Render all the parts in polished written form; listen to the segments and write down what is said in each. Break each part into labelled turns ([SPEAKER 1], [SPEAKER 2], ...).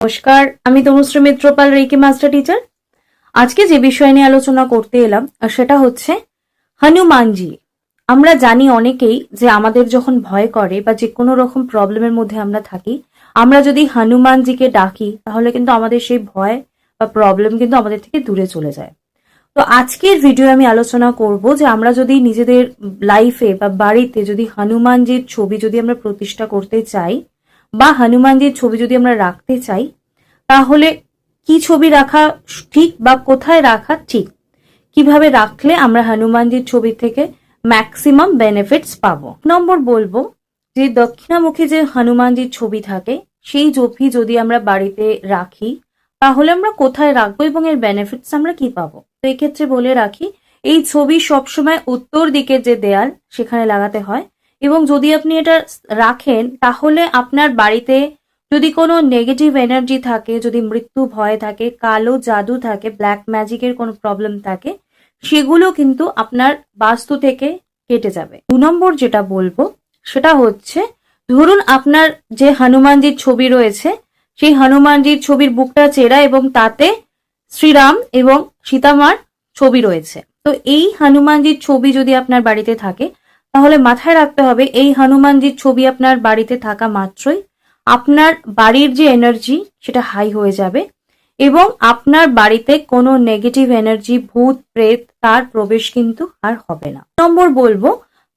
[SPEAKER 1] নমস্কার, আমি Tanushree Mitrapal, reiki master teacher. আজকে যে বিষয় নিয়ে আলোচনা করতে এলাম সেটা হচ্ছে হনুমানজি। আমরা জানি অনেকেই যে আমাদের যখন ভয় করে বা যে কোনো রকম প্রবলেমের মধ্যে আমরা থাকি, আমরা যদি হনুমানজিকে ডাকি তাহলে কিন্তু আমাদের সেই ভয় বা প্রবলেম কিন্তু আমাদের থেকে দূরে চলে যায়। তো আজকের ভিডিও আমি আলোচনা করব যে আমরা যদি নিজেদের লাইফে বা বাড়িতে যদি হনুমানজির ছবি যদি আমরা প্রতিষ্ঠা করতে চাই বা হনুমানজির ছবি যদি আমরা রাখতে চাই, তাহলে কি ছবি রাখা ঠিক বা কোথায় রাখা ঠিক, কিভাবে রাখলে আমরা হনুমানজির ছবি থেকে ম্যাক্সিমাম বেনিফিটস পাবো। নম্বর বলবো যে দক্ষিণামুখী যে হনুমানজির ছবি থাকে সেই ছবি যদি আমরা বাড়িতে রাখি তাহলে আমরা কোথায় রাখবো এবং এর বেনিফিটস আমরা কি পাবো। তো এক্ষেত্রে বলে রাখি, এই ছবি সবসময় উত্তর দিকের যে দেয়াল সেখানে লাগাতে হয়, এবং যদি আপনি এটা রাখেন তাহলে আপনার বাড়িতে যদি কোনো নেগেটিভ এনার্জি থাকে, যদি মৃত্যু ভয় থাকে, কালো জাদু থাকে, ব্ল্যাক ম্যাজিকের কোনো প্রবলেম থাকে, সেগুলো কিন্তু আপনার বাস্তু থেকে কেটে যাবে। 2 নম্বর যেটা বলবো সেটা হচ্ছে, ধরুন আপনার যে হনুমানজির ছবি রয়েছে সেই হনুমানজির ছবির বুকটা চেরা এবং তাতে শ্রীরাম এবং সীতামার ছবি রয়েছে। তো এই হনুমানজির ছবি যদি আপনার বাড়িতে থাকে তাহলে মাথায় রাখতে হবে, এই হনুমানজির ছবি আপনার বাড়িতে থাকা মাত্রই আপনার বাড়ির যে এনার্জি সেটা হাই হয়ে যাবে এবং আপনার বাড়িতে কোনো নেগেটিভ এনার্জি, ভূত প্রেত তার প্রবেশ কিন্তু আর হবে না। নম্বর বলবো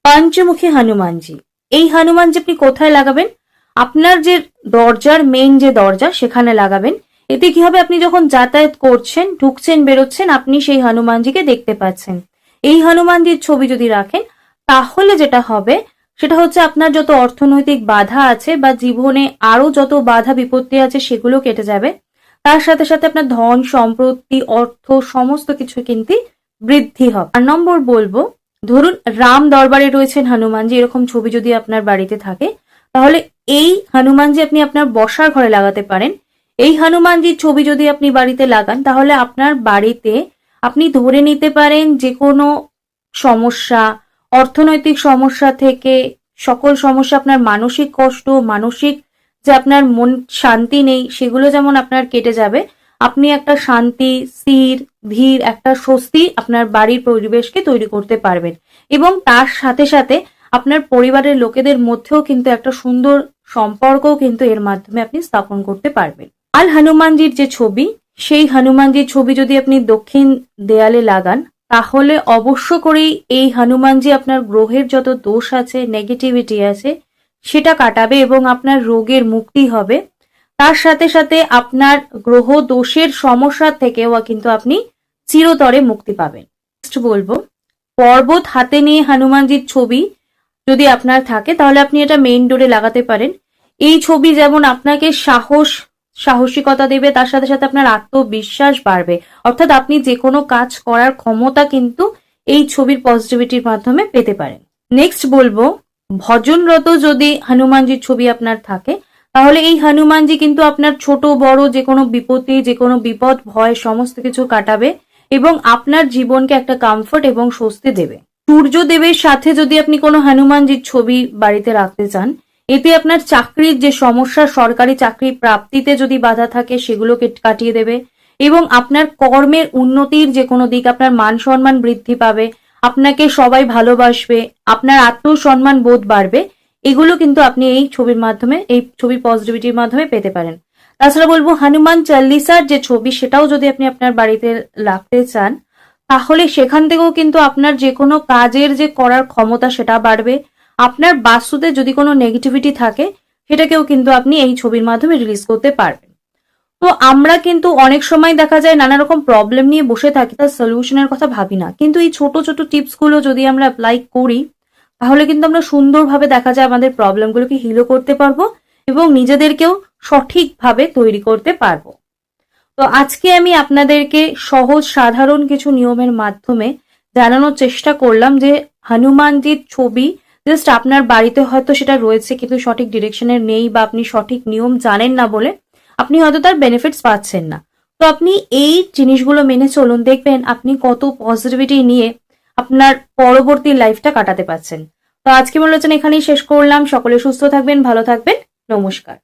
[SPEAKER 1] পঞ্চমুখী হনুমানজি। এই হনুমানজি আপনি কোথায় লাগাবেন? আপনার যে দরজার মেইন যে দরজা সেখানে লাগাবেন। এতে কি হবে, আপনি যখন যাতায়াত করছেন, ঢুকছেন, বেরোচ্ছেন, আপনি সেই হনুমানজিকে দেখতে পাচ্ছেন। এই হনুমানজির ছবি যদি রাখেন তাহলে যেটা হবে সেটা হচ্ছে আপনার যত অর্থনৈতিক বাধা আছে বা জীবনে আরো যত বাধা বিপত্তি আছে সেগুলো কেটে যাবে। তার সাথে সাথে আপনার ধন সম্পত্তি, অর্থ সমস্ত কিছু কিন্তু বৃদ্ধি হবে। 4 নম্বর বলবো, ধরুন রাম দরবারে রয়েছেন হনুমানজি, এরকম ছবি যদি আপনার বাড়িতে থাকে তাহলে এই হনুমানজি আপনি আপনার বসার ঘরে লাগাতে পারেন। এই হনুমানজির ছবি যদি আপনি বাড়িতে লাগান তাহলে আপনার বাড়িতে আপনি ধরে নিতে পারেন যে কোনো সমস্যা, অর্থনৈতিক সমস্যা থেকে সকল সমস্যা, আপনার মানসিক কষ্ট, মানসিক যে আপনার মন শান্তি নেই সেগুলো যেমন আপনার কেটে যাবে, আপনি একটা শান্তি, স্থির, ধীর একটা স্বস্তি আপনার বাড়ির পরিবেশকে তৈরি করতে পারবেন এবং তার সাথে সাথে আপনার পরিবারের লোকেদের মধ্যেও কিন্তু একটা সুন্দর সম্পর্কও কিন্তু এর মাধ্যমে আপনি স্থাপন করতে পারবেন। আর হনুমানজির যে ছবি, সেই হনুমানজির ছবি যদি আপনি দক্ষিণ দেয়ালে লাগান তাহলে অবশ্য করেই এই হনুমানজি আপনার গ্রহের যত দোষ আছে, নেগেটিভিটি আছে সেটা কাটাবে এবং আপনার রোগের মুক্তি হবে। তার সাথে সাথে আপনার গ্রহ দোষের সমস্যা থেকেও কিন্তু আপনি চিরতরে মুক্তি পাবেন। নেক্সট বলবো, পর্বত হাতে নিয়ে হনুমানজির ছবি যদি আপনার থাকে তাহলে আপনি এটা মেইন ডোরে লাগাতে পারেন। এই ছবি যেমন আপনাকে সাহসিকতা দেবে, তার সাথে সাথে আপনার আত্মবিশ্বাস বাড়বে, অর্থাৎ আপনি যে কোনো কাজ করার ক্ষমতা কিন্তু এই ছবির পজিটিভিটির মাধ্যমে পেতে পারেন। নেক্সট বলবো, ভজনরত যদি হনুমানজির ছবি আপনার থাকে তাহলে এই হনুমানজি কিন্তু আপনার ছোট বড় যে কোনো বিপত্তি, যে কোনো বিপদ, ভয় সমস্ত কিছু কাটাবে এবং আপনার জীবনকে একটা কমফর্ট এবং স্বস্তি দেবে। সূর্যদেবের সাথে যদি আপনি কোনো হনুমানজির ছবি বাড়িতে রাখতে চান, এতে আপনার চাকরির যে সমস্যা, সরকারি চাকরি প্রাপ্তিতে যদি বাধা থাকে সেগুলোকে কাটিয়ে দেবে এবং আপনার কর্মের উন্নতির যে কোনো দিক, আপনার মান সম্মান বৃদ্ধি পাবে, আপনাকে সবাই ভালোবাসবে, আপনার আত্মসম্মান বোধ বাড়বে। এগুলো কিন্তু আপনি এই ছবির মাধ্যমে, এই ছবির পজিটিভিটির মাধ্যমে পেতে পারেন। তাছাড়া বলবো, হনুমান চল্লিশার যে ছবি সেটাও যদি আপনি আপনার বাড়িতে রাখতে চান তাহলে সেখান থেকেও কিন্তু আপনার যে কোনো কাজের যে করার ক্ষমতা সেটা বাড়বে। আপনার বাস্তুতে যদি কোনো নেগেটিভিটি থাকে সেটাকেও কিন্তু আপনি এই ছবির মাধ্যমে রিলিজ করতে পারবেন। তো আমরা কিন্তু অনেক সময় দেখা যায় নানা রকম প্রবলেম নিয়ে বসে থাকি, তার সলিউশনের কথা ভাবি না, কিন্তু এই ছোট ছোট টিপস গুলো যদি আমরা অ্যাপ্লাই করি তাহলে কিন্তু আমরা সুন্দরভাবে দেখা যায় আমাদের প্রবলেমগুলোকে হিলও করতে পারবো এবং নিজেদেরকেও সঠিকভাবে তৈরি করতে পারবো। তো আজকে আমি আপনাদেরকে সহজ সাধারণ কিছু নিয়মের মাধ্যমে জানানোর চেষ্টা করলাম যে হনুমানজির ছবি জাস্ট আপনার বাড়িতে হয়তো সেটা রয়েছে কিন্তু সঠিক ডিরেকশনের নেই বা আপনি সঠিক নিয়ম জানেন না বলে আপনি হয়তো তার বেনিফিটস পাচ্ছেন না। তো আপনি এই জিনিসগুলো মেনে চলুন, দেখবেন আপনি কত পজিটিভিটি নিয়ে আপনার পরবর্তী লাইফটা কাটাতে পারছেন। তো আজকে আলোচনা এখানেই শেষ করলাম। সকলে সুস্থ থাকবেন, ভালো থাকবেন। নমস্কার।